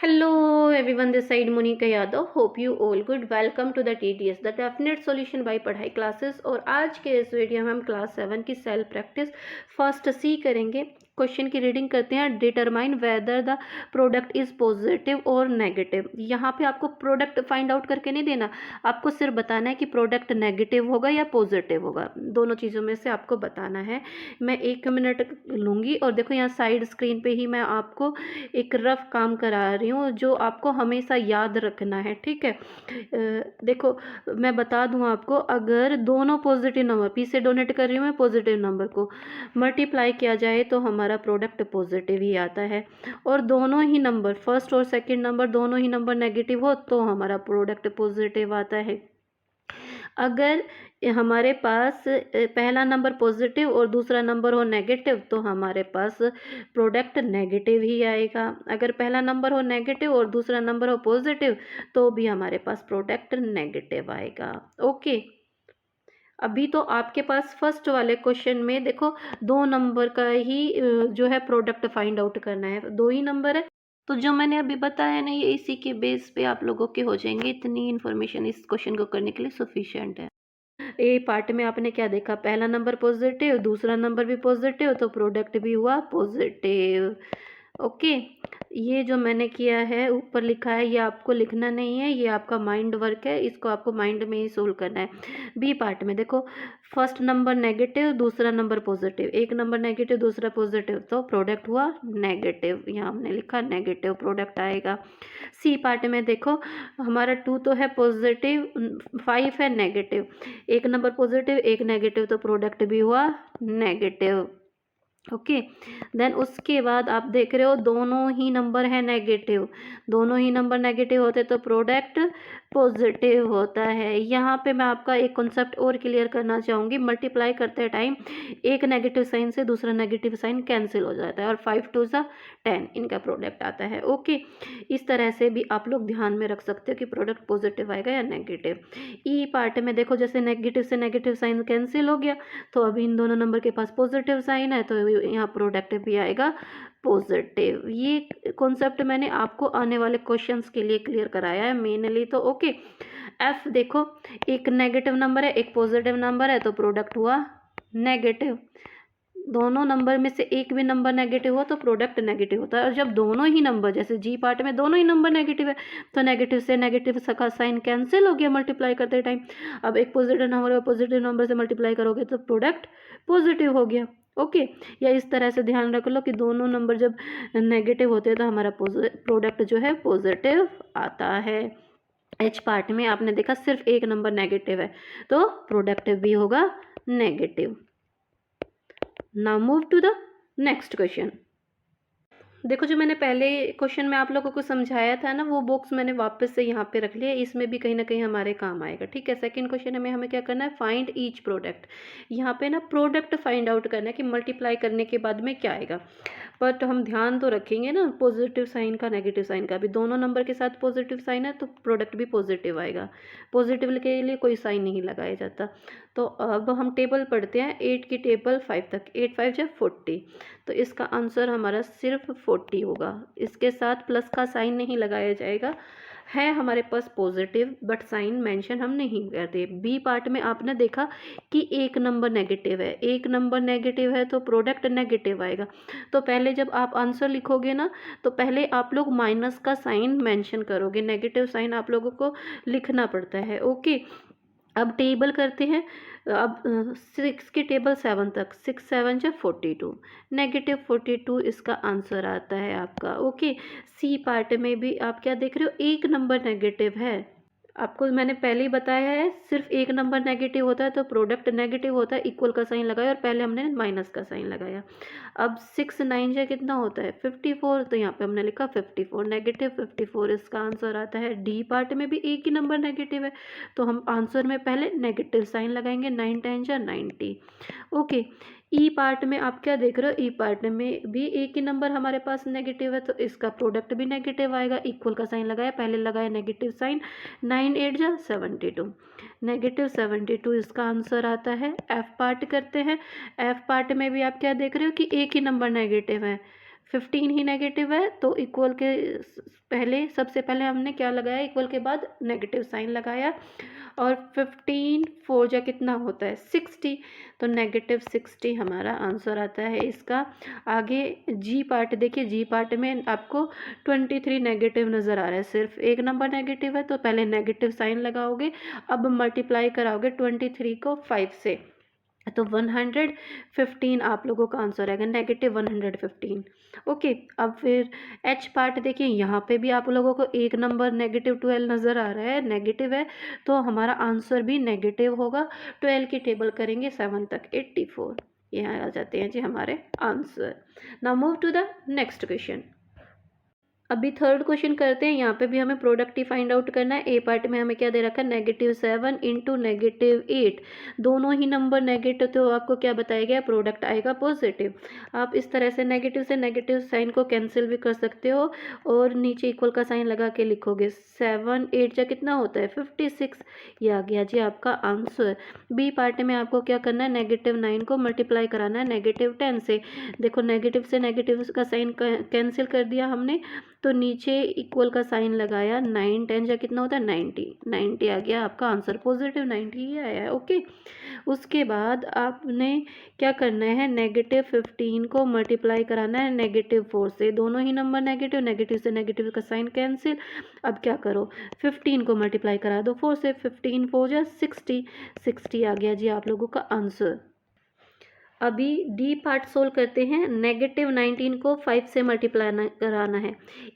Hello everyone, this side Monica Yadav. Hope you all good. Welcome to the TDS, the Definite Solution by पढ़ाई classes. और आज के इस video में हम क्लास 7 की सेल्फ प्रैक्टिस फर्स्ट सी करेंगे। क्वेश्चन की रीडिंग करते हैं। Determine whether the product is positive और नेगेटिव। यहाँ पे आपको प्रोडक्ट फाइंड आउट करके नहीं देना, आपको सिर्फ बताना है कि प्रोडक्ट नेगेटिव होगा या पॉजिटिव होगा, दोनों चीज़ों में से आपको बताना है। मैं 1 मिनट लूँगी और देखो यहाँ साइड स्क्रीन पे ही मैं आपको एक रफ काम करा रही हूँ जो आपको हमेशा याद रखना है, ठीक है। देखो मैं बता दूँ आपको, अगर दोनों पॉजिटिव नंबर पी से डोनेट कर रही हूँ मैं पॉजिटिव नंबर को मल्टीप्लाई किया जाए तो हमारा प्रोडक्ट पॉजिटिव ही आता है, और दोनों ही नंबर फर्स्ट और सेकंड नंबर दोनों ही नंबर नेगेटिव हो तो हमारा प्रोडक्ट पॉजिटिव आता है। अगर हमारे पास पहला नंबर पॉजिटिव और दूसरा नंबर हो नेगेटिव तो हमारे पास प्रोडक्ट नेगेटिव ही आएगा। अगर पहला नंबर हो नेगेटिव और दूसरा नंबर हो पॉजिटिव तो भी हमारे पास प्रोडक्ट नेगेटिव आएगा। ओके, अभी तो आपके पास फर्स्ट वाले क्वेश्चन में देखो 2 नंबर का ही जो है प्रोडक्ट फाइंड आउट करना है, 2 ही नंबर है। तो जो मैंने अभी बताया ना ये इसी के बेस पे आप लोगों के हो जाएंगे। इतनी इन्फॉर्मेशन इस क्वेश्चन को करने के लिए सफिशिएंट है। ए पार्ट में आपने क्या देखा, पहला नंबर पॉजिटिव दूसरा नंबर भी पॉजिटिव तो प्रोडक्ट भी हुआ पॉजिटिव। ओके, ये जो मैंने किया है ऊपर लिखा है ये आपको लिखना नहीं है, ये आपका माइंड वर्क है, इसको आपको माइंड में ही सोल्व करना है। बी पार्ट में देखो फर्स्ट नंबर नेगेटिव दूसरा नंबर पॉजिटिव, एक नंबर नेगेटिव दूसरा पॉजिटिव तो प्रोडक्ट हुआ नेगेटिव, यहाँ हमने लिखा नेगेटिव प्रोडक्ट आएगा। सी पार्ट में देखो हमारा 2 तो है पॉजिटिव 5 है नेगेटिव, एक नंबर पॉजिटिव एक नेगेटिव तो प्रोडक्ट भी हुआ नेगेटिव। ओके, देन उसके बाद आप देख रहे हो दोनों ही नंबर है नेगेटिव, दोनों ही नंबर नेगेटिव होते तो प्रोडक्ट पॉजिटिव होता है। यहाँ पे मैं आपका एक कॉन्सेप्ट और क्लियर करना चाहूँगी, मल्टीप्लाई करते टाइम एक नेगेटिव साइन से दूसरा नेगेटिव साइन कैंसिल हो जाता है और 5 2 सा 10 इनका प्रोडक्ट आता है। ओके, इस तरह से भी आप लोग ध्यान में रख सकते हो कि प्रोडक्ट पॉजिटिव आएगा या नेगेटिव। ई पार्ट में देखो जैसे नेगेटिव से नेगेटिव साइन कैंसिल हो गया तो अभी इन दोनों नंबर के पास पॉजिटिव साइन है तो यहाँ प्रोडक्ट भी आएगा पॉजिटिव। ये कॉन्सेप्ट मैंने आपको आने वाले क्वेश्चंस के लिए क्लियर कराया है मेनली तो। ओके, एफ देखो एक नेगेटिव नंबर है एक पॉजिटिव नंबर है तो प्रोडक्ट हुआ नेगेटिव, दोनों नंबर में से एक भी नंबर नेगेटिव हो तो प्रोडक्ट नेगेटिव होता है। और जब दोनों ही नंबर जैसे जी पार्ट में दोनों ही नंबर नेगेटिव है तो नेगेटिव से नेगेटिव का साइन कैंसिल हो गया मल्टीप्लाई करते टाइम। अब एक पॉजिटिव नंबर और पॉजिटिव नंबर से मल्टीप्लाई करोगे तो प्रोडक्ट पॉजिटिव हो गया। ओके, या इस तरह से ध्यान रख लो कि दोनों नंबर जब नेगेटिव होते हैं तो हमारा प्रोडक्ट जो है पॉजिटिव आता है। एच पार्ट में आपने देखा सिर्फ एक नंबर नेगेटिव है तो प्रोडक्ट भी होगा negative. Now move to the next question. देखो जो मैंने पहले क्वेश्चन में आप लोगों को समझाया था ना वो बॉक्स मैंने वापस से यहाँ पे रख लिया, इसमें भी कहीं ना कहीं हमारे काम आएगा, ठीक है। सेकंड क्वेश्चन में हमें क्या करना है, फाइंड ईच प्रोडक्ट। यहाँ पे ना प्रोडक्ट फाइंड आउट करना है कि मल्टीप्लाई करने के बाद में क्या आएगा, बट हम ध्यान तो रखेंगे ना पॉजिटिव साइन का नेगेटिव साइन का भी, दोनों नंबर के साथ पॉजिटिव साइन है तो प्रोडक्ट भी पॉजिटिव आएगा, पॉजिटिव के लिए कोई साइन नहीं लगाया जाता। तो अब हम टेबल पढ़ते हैं 8 की टेबल 5 तक, 8 5 जा 40 तो इसका आंसर हमारा सिर्फ 40 होगा, इसके साथ प्लस का साइन नहीं लगाया जाएगा, है हमारे पास पॉजिटिव बट साइन मेंशन हम नहीं करते। बी पार्ट में आपने देखा कि एक नंबर नेगेटिव है, एक नंबर नेगेटिव है तो प्रोडक्ट नेगेटिव आएगा। तो पहले जब आप आंसर लिखोगे ना तो पहले आप लोग माइनस का साइन मेंशन करोगे, नेगेटिव साइन आप लोगों को लिखना पड़ता है। ओके, अब टेबल करते हैं। अब 6 की टेबल 7 तक, 6 7 जा 42 नेगेटिव 42 इसका आंसर आता है आपका। ओके, सी पार्ट में भी आप क्या देख रहे हो, एक नंबर नेगेटिव है, आपको मैंने पहले ही बताया है सिर्फ एक नंबर नेगेटिव होता है तो प्रोडक्ट नेगेटिव होता है, इक्वल का साइन लगाया और पहले हमने माइनस का साइन लगाया। अब 6 9 जा कितना होता है 54 तो यहाँ पे हमने लिखा 54 नेगेटिव 54 इसका आंसर आता है। डी पार्ट में भी एक ही नंबर नेगेटिव है तो हम आंसर में पहले नेगेटिव साइन लगाएंगे, 9 10 जा 90। ओके, ई पार्ट में आप क्या देख रहे हो, ई पार्ट में भी एक ही नंबर हमारे पास नेगेटिव है तो इसका प्रोडक्ट भी नेगेटिव आएगा, इक्वल का साइन लगाया पहले लगाया नेगेटिव साइन, 9 8 जा 72 नेगेटिव 72 इसका आंसर आता है। एफ पार्ट करते हैं, एफ पार्ट में भी आप क्या देख रहे हो कि एक ही नंबर नेगेटिव है 15 ही नेगेटिव है, तो इक्वल के पहले सबसे पहले हमने क्या लगाया, इक्वल के बाद नेगेटिव साइन लगाया। और 15 4 जा कितना होता है 60, तो -60 हमारा आंसर आता है इसका। आगे जी पार्ट देखिए, जी पार्ट में आपको 23 नेगेटिव नज़र आ रहा है, सिर्फ एक नंबर नेगेटिव है, तो पहले नेगेटिव साइन लगाओगे, अब मल्टीप्लाई कराओगे 23 को 5 से, तो 115 आप लोगों का आंसर आएगा, -115। ओके, अब फिर एच पार्ट देखिए, यहाँ पे भी आप लोगों को एक नंबर -12 नज़र आ रहा है, नेगेटिव है, तो हमारा आंसर भी नेगेटिव होगा। 12 की टेबल करेंगे 7 तक, 84, यहाँ आ जाते हैं जी हमारे answer. Now move to the next question. अभी थर्ड क्वेश्चन करते हैं। यहाँ पे भी हमें प्रोडक्ट ही फाइंड आउट करना है। ए पार्ट में हमें क्या दे रखा है, -7 इंटू -8, दोनों ही नंबर नेगेटिव, तो आपको क्या बताया गया, प्रोडक्ट आएगा पॉजिटिव। आप इस तरह से नेगेटिव साइन को कैंसिल भी कर सकते हो और नीचे इक्वल का साइन लगा के लिखोगे। 7 8 जा कितना होता है 56, ये आ गया जी आपका आंसर। बी पार्ट में आपको क्या करना है, -9 को मल्टीप्लाई कराना है -10 से। देखो नेगेटिव से नेगेटिव का साइन कैंसिल कर दिया हमने, तो नीचे इक्वल का साइन लगाया, 9 10 जा कितना होता है 90 आ गया आपका आंसर, पॉजिटिव 90 ही आया है। ओके, उसके बाद आपने क्या करना है, -15 को मल्टीप्लाई कराना है -4 से। दोनों ही नंबर नेगेटिव से नेगेटिव का साइन कैंसिल। अब क्या करो, 15 को मल्टीप्लाई करा दो 4 से, 15 4 जा 60 आ गया जी आप लोगों का आंसर। अभी डी पार्ट सोल्व करते हैं। -19 को 5 से मल्टीप्लाई कराना है,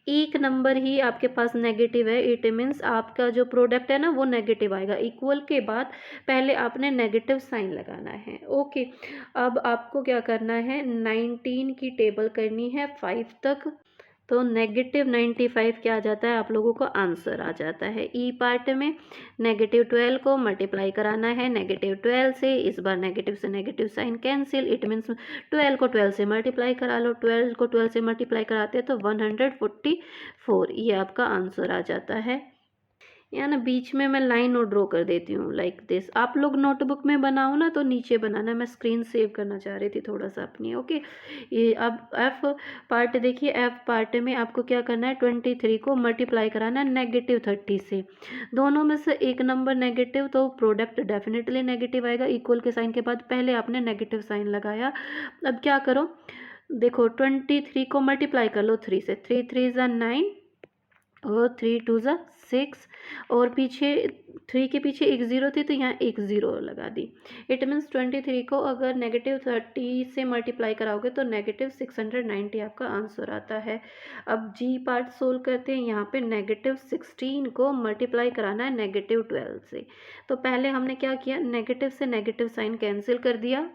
एक नंबर ही आपके पास नेगेटिव है, इट मीन्स आपका जो प्रोडक्ट है ना वो नेगेटिव आएगा। इक्वल के बाद पहले आपने नेगेटिव साइन लगाना है। ओके, अब आपको क्या करना है, 19 की टेबल करनी है 5 तक, तो -95 क्या आ जाता है आप लोगों को आंसर आ जाता है। ई पार्ट में -12 को मल्टीप्लाई कराना है -12 से, इस बार नेगेटिव से negative sign cancel, it means 12 को 12 से मल्टीप्लाई करा लो, 12 को 12 से मल्टीप्लाई कराते हैं तो 144, ये आपका आंसर आ जाता है। या ना बीच में मैं लाइन और ड्रॉ कर देती हूँ लाइक दिस। आप लोग नोटबुक में बनाओ ना तो नीचे बनाना, मैं स्क्रीन सेव करना चाह रही थी थोड़ा सा अपनी। ओके, ये अब एफ पार्ट देखिए, एफ पार्ट में आपको क्या करना है, 23 को मल्टीप्लाई कराना है -30 से। दोनों में से एक नंबर नेगेटिव, तो प्रोडक्ट डेफिनेटली नेगेटिव आएगा। इक्वल के साइन के बाद पहले आपने नेगेटिव साइन लगाया। अब क्या करो, देखो 23 को मल्टीप्लाई कर लो 3 से, 3 3 ज़ा 9 और 3 2 ज़ा 6, और पीछे 3 के पीछे एक ज़ीरो थी तो यहाँ एक ज़ीरो लगा दी। इट मीन्स 23 को अगर -30 से मल्टीप्लाई कराओगे तो -690 आपका आंसर आता है। अब जी पार्ट सोल्व करते हैं। यहाँ पे -16 को मल्टीप्लाई कराना है -12 से, तो पहले हमने क्या किया, नेगेटिव से नेगेटिव साइन कैंसिल कर दिया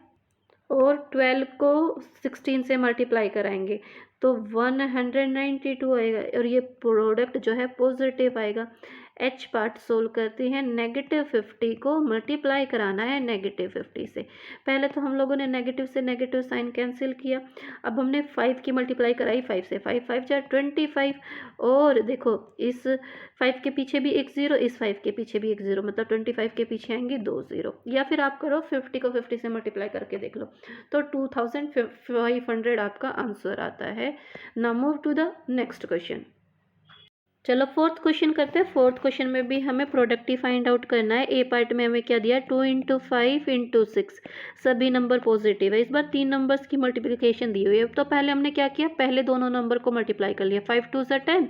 और 12 को 16 से मल्टीप्लाई कराएंगे तो 192 आएगा और ये प्रोडक्ट जो है पॉजिटिव आएगा। एच पार्ट सोल्व करते हैं। -50 को मल्टीप्लाई कराना है -50 से। पहले तो हम लोगों ने नेगेटिव से नेगेटिव साइन कैंसिल किया, अब हमने 5 की मल्टीप्लाई कराई 5 से, 5 5 जा 25, और देखो इस 5 के पीछे भी एक ज़ीरो, इस 5 के पीछे भी एक ज़ीरो, मतलब 25 के पीछे आएंगे 2 ज़ीरो। या फिर आप करो 50 को 50 से मल्टीप्लाई करके देख लो, तो 2500 आपका आंसर आता है। Now move to the next question. चलो फोर्थ क्वेश्चन करते हैं। फोर्थ क्वेश्चन में भी हमें प्रोडक्ट ही फाइंड आउट करना है। ए पार्ट में हमें क्या दिया, 2 × 5 × 6, सभी नंबर पॉजिटिव है। इस बार 3 नंबर्स की मल्टीप्लिकेशन दी हुई है, तो पहले हमने क्या किया, पहले दोनों नंबर को मल्टीप्लाई कर लिया, 5 2 = 10,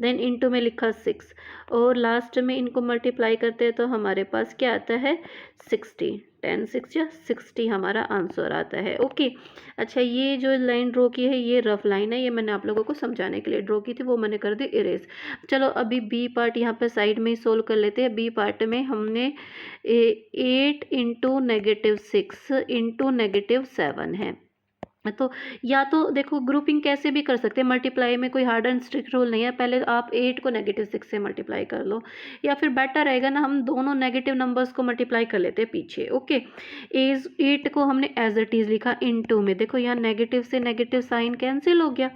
देन इनटू में लिखा 6, और लास्ट में इनको मल्टीप्लाई करते हैं तो हमारे पास क्या आता है 60, 10 6 या 60 हमारा आंसर आता है। ओके, अच्छा ये जो लाइन ड्रॉ की है ये रफ लाइन है, ये मैंने आप लोगों को समझाने के लिए ड्रॉ की थी, वो मैंने कर दी इरेज। चलो अभी बी पार्ट यहाँ पे साइड में ही सोल्व कर लेते हैं। बी पार्ट में हमने 8 × -6 × -7 है, तो या तो देखो ग्रुपिंग कैसे भी कर सकते हैं, मल्टीप्लाई में कोई हार्ड एंड स्ट्रिक्ट रूल नहीं है। पहले आप 8 को -6 से मल्टीप्लाई कर लो, या फिर बेटर रहेगा ना हम दोनों नेगेटिव नंबर्स को मल्टीप्लाई कर लेते हैं पीछे। ओके, 8 को हमने एज इट इज़ लिखा इनटू में, देखो यहाँ नेगेटिव से नेगेटिव साइन कैंसिल हो गया।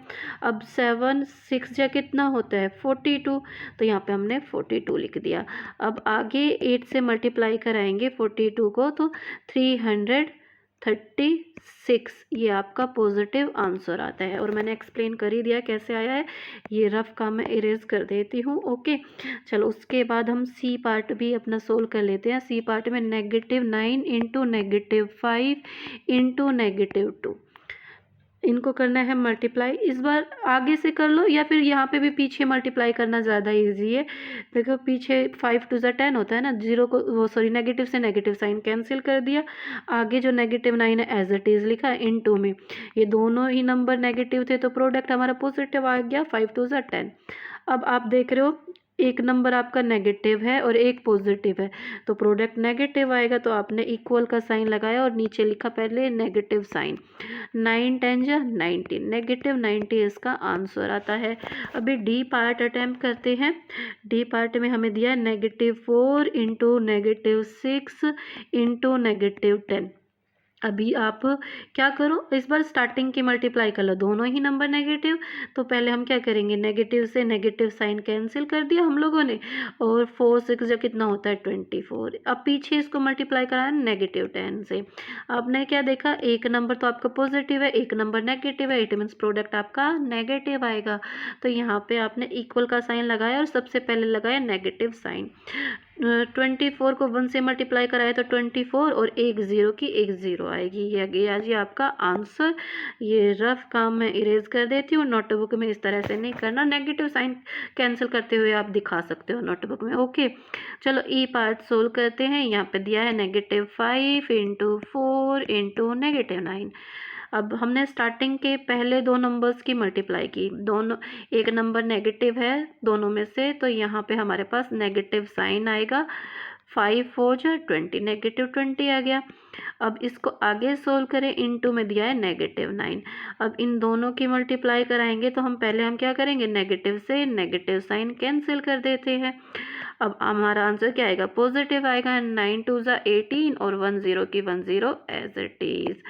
अब 7 6 जा कितना होता है 42, तो यहाँ पे हमने 42 लिख दिया। अब आगे 8 से मल्टीप्लाई कराएंगे 42 को, तो 300 36 ये आपका पॉजिटिव आंसर आता है। और मैंने एक्सप्लेन कर ही दिया कैसे आया है। ये रफ काम मैं इरेज कर देती हूँ। ओके, चलो उसके बाद हम सी पार्ट भी अपना सोल्व कर लेते हैं। सी पार्ट में -9 इंटू -5 इंटू -2 इनको करना है मल्टीप्लाई। इस बार आगे से कर लो या फिर यहाँ पे भी पीछे मल्टीप्लाई करना ज़्यादा इजी है। देखो पीछे 5 2 ज़ा 10 होता है ना, जीरो को वो सॉरी नेगेटिव से नेगेटिव साइन कैंसिल कर दिया। आगे जो -9 है एज इट इज़ लिखा इनटू में। ये दोनों ही नंबर नेगेटिव थे तो प्रोडक्ट हमारा पॉजिटिव आ गया 5 2 ज़ा 10। अब आप देख रहे हो एक नंबर आपका नेगेटिव है और एक पॉजिटिव है तो प्रोडक्ट नेगेटिव आएगा। तो आपने इक्वल का साइन लगाया और नीचे लिखा पहले नेगेटिव साइन। 9 10 जा 19, -90 इसका आंसर आता है। अभी डी पार्ट अटैम्प्ट करते हैं। डी पार्ट में हमें दिया है -4 इंटू -6 इंटू -10। अभी आप क्या करो, इस बार स्टार्टिंग की मल्टीप्लाई कर लो, दोनों ही नंबर नेगेटिव। तो पहले हम क्या करेंगे, नेगेटिव से नेगेटिव साइन कैंसिल कर दिया हम लोगों ने। और 4 6 जब कितना होता है 24। अब पीछे इसको मल्टीप्लाई कराया -10 से। आपने क्या देखा, एक नंबर तो आपका पॉजिटिव है, एक नंबर नेगेटिव है, इट मीन्स प्रोडक्ट आपका नेगेटिव आएगा। तो यहाँ पे आपने इक्वल का साइन लगाया और सबसे पहले लगाया नेगेटिव साइन। 24 को 1 से मल्टीप्लाई कराया तो 24 और एक ज़ीरो की एक ज़ीरो आएगी। ये गया जी आपका आंसर। ये रफ काम मैं इरेज कर देती हूँ। नोटबुक में इस तरह से नहीं करना, नेगेटिव साइन कैंसिल करते हुए आप दिखा सकते हो नोटबुक में। ओके, चलो ई पार्ट सोल्व करते हैं। यहाँ पे दिया है -5 इंटू 4 इंटू -9। अब हमने स्टार्टिंग के पहले दो नंबर्स की मल्टीप्लाई की, दोनों एक नंबर नेगेटिव है दोनों में से, तो यहाँ पे हमारे पास नेगेटिव साइन आएगा। 5 4 जा 20, -20 आ गया। अब इसको आगे सोल्व करें, इनटू में दिया है -9। अब इन दोनों की मल्टीप्लाई कराएंगे तो हम क्या करेंगे, नेगेटिव से नेगेटिव साइन कैंसिल कर देते हैं। अब हमारा आंसर क्या आएगा, पॉजिटिव आएगा। 9 2 जा 18 और 1 0 की 1 0 एज इट इज़।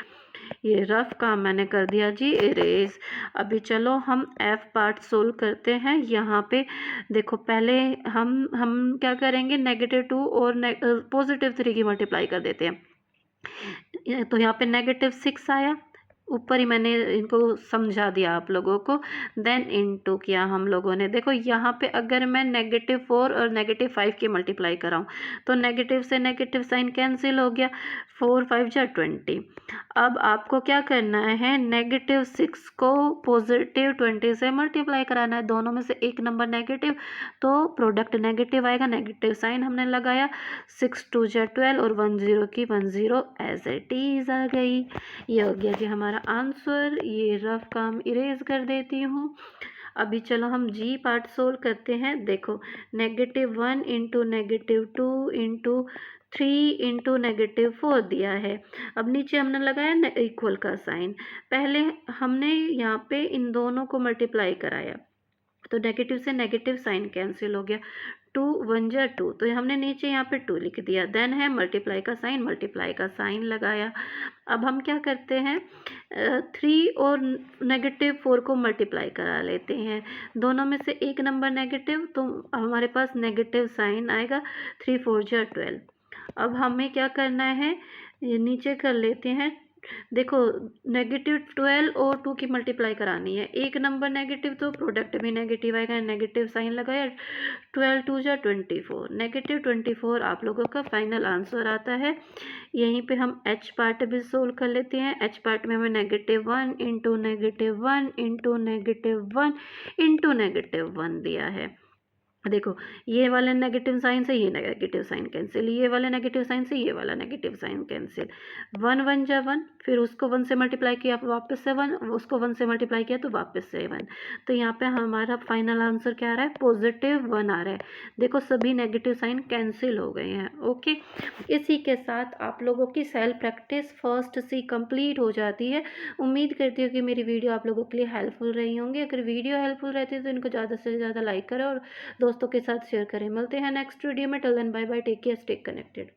ये रफ काम मैंने कर दिया जी इरेज। अभी चलो हम एफ पार्ट सोल्व करते हैं। यहाँ पे देखो पहले हम क्या करेंगे, -2 और +3 की मल्टीप्लाई कर देते हैं। तो यहाँ पे -6 आया, ऊपर ही मैंने इनको समझा दिया आप लोगों को। देन इनटू किया हम लोगों ने। देखो यहाँ पे अगर मैं -4 और -5 की मल्टीप्लाई कराऊँ तो नेगेटिव से नेगेटिव साइन कैंसिल हो गया। 4 5 जा 20। अब आपको क्या करना है, -6 को +20 से मल्टीप्लाई कराना है। दोनों में से एक नंबर नेगेटिव तो प्रोडक्ट नेगेटिव आएगा, नेगेटिव साइन हमने लगाया। 6 2 जा 12 और 1 0 की 1 0 एज इट इज़ आ गई। ये हो गया जी हमारा आंसर। ये रफ काम इरेज कर देती हूँ। अभी चलो हम जी पार्ट सोल्व करते हैं। देखो -1 इंटू -2 इंटू 3 इंटू -4 दिया है। अब नीचे हमने लगाया ना इक्वल का साइन। पहले हमने यहाँ पे इन दोनों को मल्टीप्लाई कराया तो नेगेटिव से नेगेटिव साइन कैंसिल हो गया। 2 1 जा 2, तो हमने नीचे यहाँ पे 2 लिख दिया। देन है मल्टीप्लाई का साइन लगाया। अब हम क्या करते हैं, 3 और -4 को मल्टीप्लाई करा लेते हैं। दोनों में से एक नंबर नेगेटिव तो हमारे पास नेगेटिव साइन आएगा। 3 4 जा 12। अब हमें क्या करना है, ये नीचे कर लेते हैं। देखो -12 और 2 की मल्टीप्लाई करानी है। एक नंबर नेगेटिव तो प्रोडक्ट भी नेगेटिव आएगा, नेगेटिव साइन लगाया। 12 2 जा 24, -24 आप लोगों का फाइनल आंसर आता है। यहीं पे हम एच पार्ट भी सोल्व कर लेते हैं। एच पार्ट में हमें -1 इंटू -1 इंटू -1 इंटू -1 दिया है। देखो ये वाले नेगेटिव साइन से ये नेगेटिव साइन कैंसिल, ये वाले नेगेटिव साइन से ये वाला नेगेटिव साइन कैंसिल। 1 1 जा 1, फिर उसको 1 से मल्टीप्लाई किया वापस से 1, उसको 1 से मल्टीप्लाई किया तो वापस से 1। तो यहाँ पे हमारा फाइनल आंसर क्या आ रहा है, +1 आ रहा है। देखो सभी नेगेटिव साइन कैंसिल हो गए हैं। ओके, इसी के साथ आप लोगों की सेल्फ प्रैक्टिस फर्स्ट सी कंप्लीट हो जाती है। उम्मीद करती हूँ कि मेरी वीडियो आप लोगों के लिए हेल्पफुल रही होंगी। अगर वीडियो हेल्पफुल रहती है तो इनको ज़्यादा से ज़्यादा लाइक करें और दोस्तों के साथ शेयर करें। मिलते हैं नेक्स्ट वीडियो में। Till then bye bye, take care, stay connected.